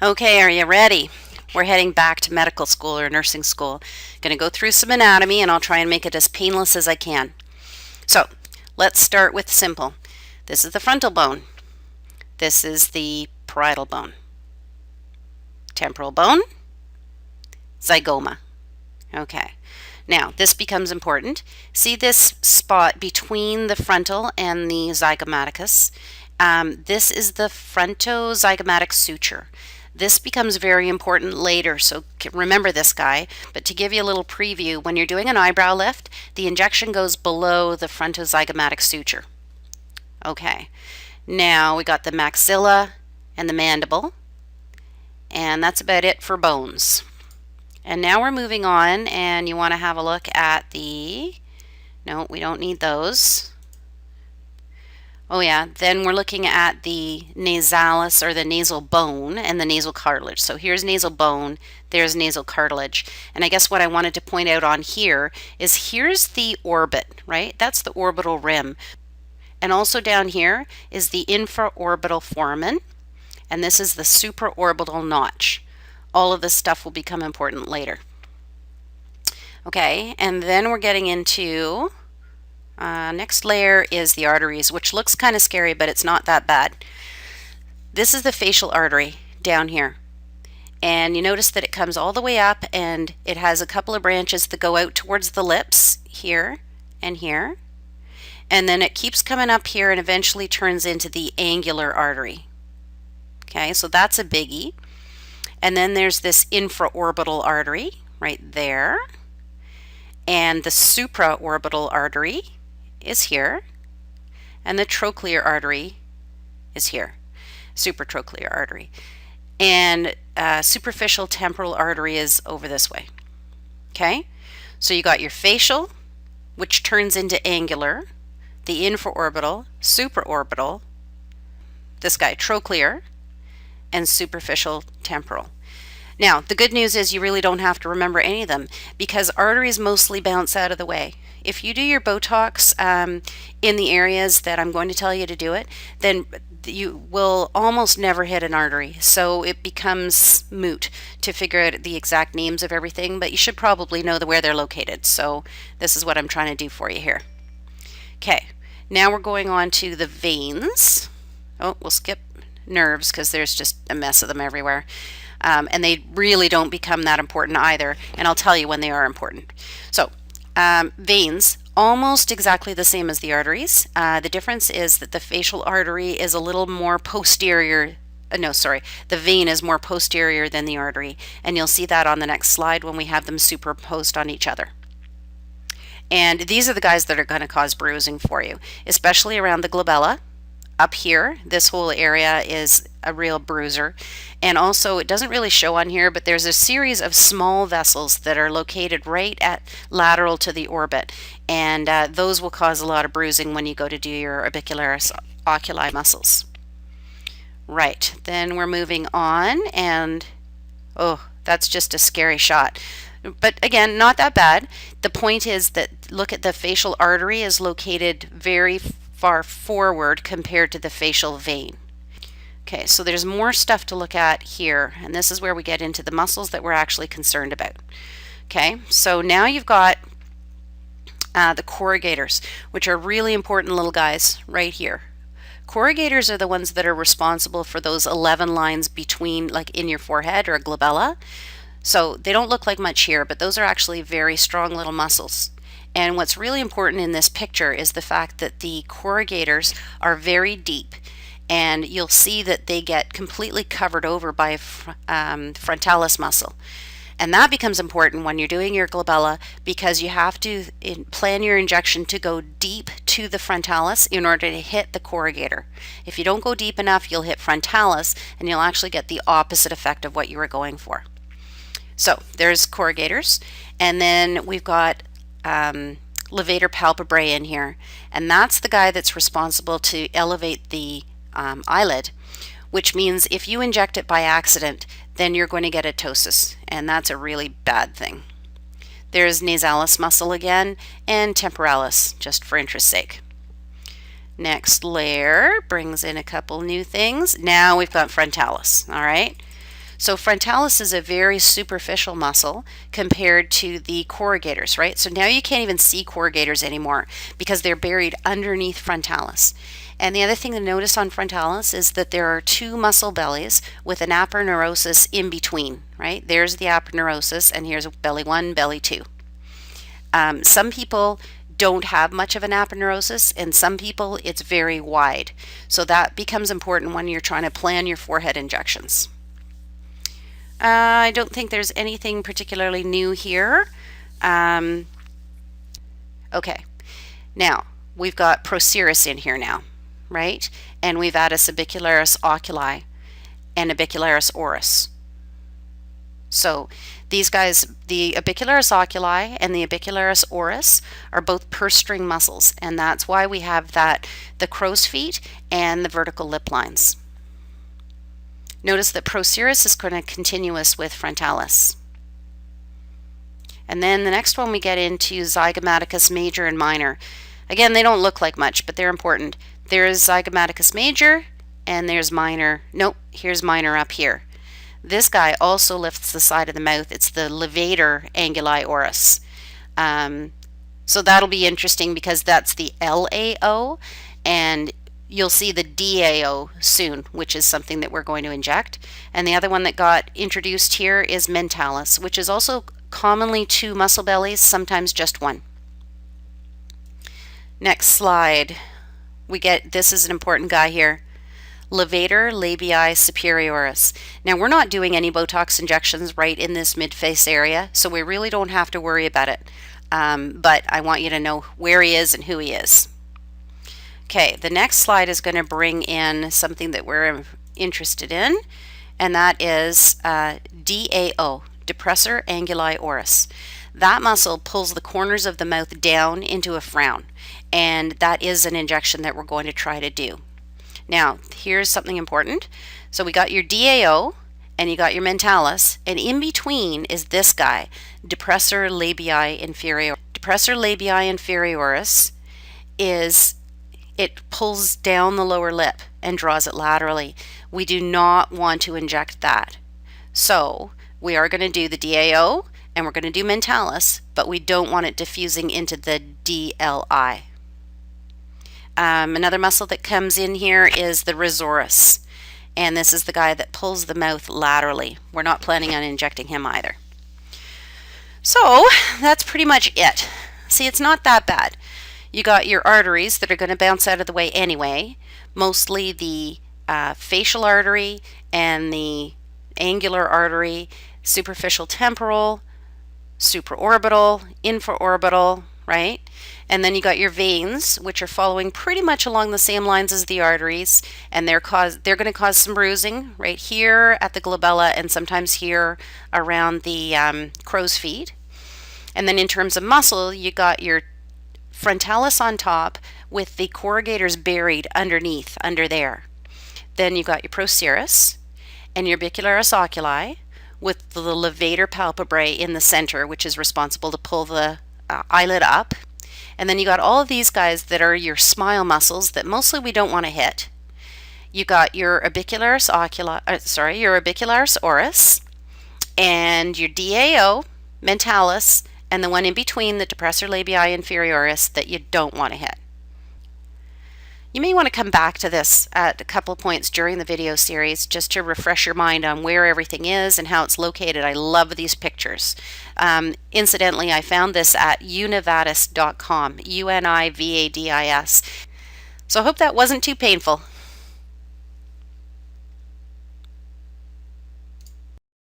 Okay, are you ready? We're heading back to medical school or nursing school. Going to go through some anatomy and I'll try and make it as painless as I can. So, let's start with simple. This is the frontal bone. This is the parietal bone. Temporal bone, zygoma. Okay. Now, this becomes important. See this spot between the frontal and the zygomaticus? This is the frontozygomatic suture. This becomes very important later, so remember this guy. But to give you a little preview, when you're doing an eyebrow lift, the injection goes below the frontozygomatic suture. Okay, now we got the maxilla and the mandible, and that's about it for bones. And now we're moving on, and you want to have a look at no, we don't need those. Oh yeah, then we're looking at the nasalis, or the nasal bone, and the nasal cartilage. So here's nasal bone, there's nasal cartilage. And I guess what I wanted to point out on here is here's the orbit, right? That's the orbital rim. And also down here is the infraorbital foramen, and this is the supraorbital notch. All of this stuff will become important later. Okay, and then we're getting into next layer is the arteries, which looks kind of scary, but it's not that bad. This is the facial artery down here. And you notice that it comes all the way up and it has a couple of branches that go out towards the lips here and here. And then it keeps coming up here and eventually turns into the angular artery. Okay, so that's a biggie. And then there's this infraorbital artery right there. And the supraorbital artery is here, and the trochlear artery is here, supratrochlear artery, and superficial temporal artery is over this way. Okay, so you got your facial, which turns into angular, the infraorbital, supraorbital, this guy trochlear, and superficial temporal. Now, the good news is you really don't have to remember any of them because arteries mostly bounce out of the way. If you do your Botox in the areas that I'm going to tell you to do it, then you will almost never hit an artery. So it becomes moot to figure out the exact names of everything, but you should probably know where they're located. So this is what I'm trying to do for you here. Okay, now we're going on to the veins. Oh, we'll skip nerves because there's just a mess of them everywhere. And they really don't become that important either, and I'll tell you when they are important. So veins, almost exactly the same as the arteries. The difference is that the facial artery is a little more posterior. The vein is more posterior than the artery, and you'll see that on the next slide when we have them superposed on each other. And these are the guys that are going to cause bruising for you, especially around the glabella. Up here, this whole area is a real bruiser. And also, it doesn't really show on here, but there's a series of small vessels that are located right at lateral to the orbit. And those will cause a lot of bruising when you go to do your orbicularis oculi muscles. Right, then we're moving on, and oh, that's just a scary shot. But again, not that bad. The point is that look at the facial artery is located very far forward compared to the facial vein. Okay, so there's more stuff to look at here, and this is where we get into the muscles that we're actually concerned about. Okay, so now you've got the corrugators, which are really important little guys right here. Corrugators are the ones that are responsible for those 11 lines between, like in your forehead or a glabella. So they don't look like much here, but those are actually very strong little muscles. And what's really important in this picture is the fact that the corrugators are very deep, and you'll see that they get completely covered over by frontalis muscle. And that becomes important when you're doing your glabella because you have to plan your injection to go deep to the frontalis in order to hit the corrugator. If you don't go deep enough, you'll hit frontalis and you'll actually get the opposite effect of what you were going for. So there's corrugators, and then we've got levator palpebrae in here, and that's the guy that's responsible to elevate the eyelid, which means if you inject it by accident, then you're going to get ptosis, and that's a really bad thing. There's nasalis muscle again, and temporalis, just for interest's sake. Next layer brings in a couple new things. Now we've got frontalis, all right? So frontalis is a very superficial muscle compared to the corrugators, right? So now you can't even see corrugators anymore because they're buried underneath frontalis. And the other thing to notice on frontalis is that there are two muscle bellies with an aponeurosis in between, right? There's the aponeurosis, and here's belly 1, belly 2. Some people don't have much of an aponeurosis, and some people it's very wide. So that becomes important when you're trying to plan your forehead injections. I don't think there's anything particularly new here. Okay, now we've got Procerus in here now, right? And we've added Orbicularis oculi and Orbicularis oris. So these guys, the Orbicularis oculi and the Orbicularis oris, are both purse string muscles, and that's why we have the crow's feet and the vertical lip lines. Notice that Procerus is kind of continuous with frontalis. And then the next one we get into Zygomaticus major and minor. Again, they don't look like much, but they're important. There's Zygomaticus major and there's minor. Nope, here's minor up here. This guy also lifts the side of the mouth. It's the levator anguli oris. So that'll be interesting because that's the LAO, and you'll see the DAO soon, which is something that we're going to inject. And the other one that got introduced here is mentalis, which is also commonly two muscle bellies, sometimes just one. Next slide. This is an important guy here. Levator labii superioris. Now we're not doing any Botox injections right in this mid-face area, so we really don't have to worry about it. But I want you to know where he is and who he is. Okay, the next slide is going to bring in something that we're interested in, and that is DAO, depressor anguli oris. That muscle pulls the corners of the mouth down into a frown, and that is an injection that we're going to try to do. Now, here's something important. So we got your DAO, and you got your mentalis, and in between is this guy, depressor labii inferior. Depressor labii inferioris it pulls down the lower lip and draws it laterally. We do not want to inject that. So we are going to do the DAO and we're going to do mentalis, but we don't want it diffusing into the DLI. Another muscle that comes in here is the risoris, and this is the guy that pulls the mouth laterally. We're not planning on injecting him either. So that's pretty much it. See, it's not that bad. You got your arteries that are going to bounce out of the way anyway, mostly the facial artery and the angular artery, superficial temporal, supraorbital, infraorbital, right? And then you got your veins, which are following pretty much along the same lines as the arteries, and they're going to cause some bruising right here at the glabella and sometimes here around the crow's feet. And then in terms of muscle, you got your frontalis on top with the corrugators buried underneath, under there. Then you got your Procerus and your Orbicularis oculi with the levator palpebrae in the center, which is responsible to pull the eyelid up. And then you got all of these guys that are your smile muscles that mostly we don't want to hit. You got your Orbicularis your Orbicularis oris, and your DAO, mentalis, and the one in between, the depressor labii inferioris, that you don't want to hit. You may want to come back to this at a couple points during the video series just to refresh your mind on where everything is and how it's located. I love these pictures. Incidentally, I found this at univadis.com, UNIVADIS. So I hope that wasn't too painful.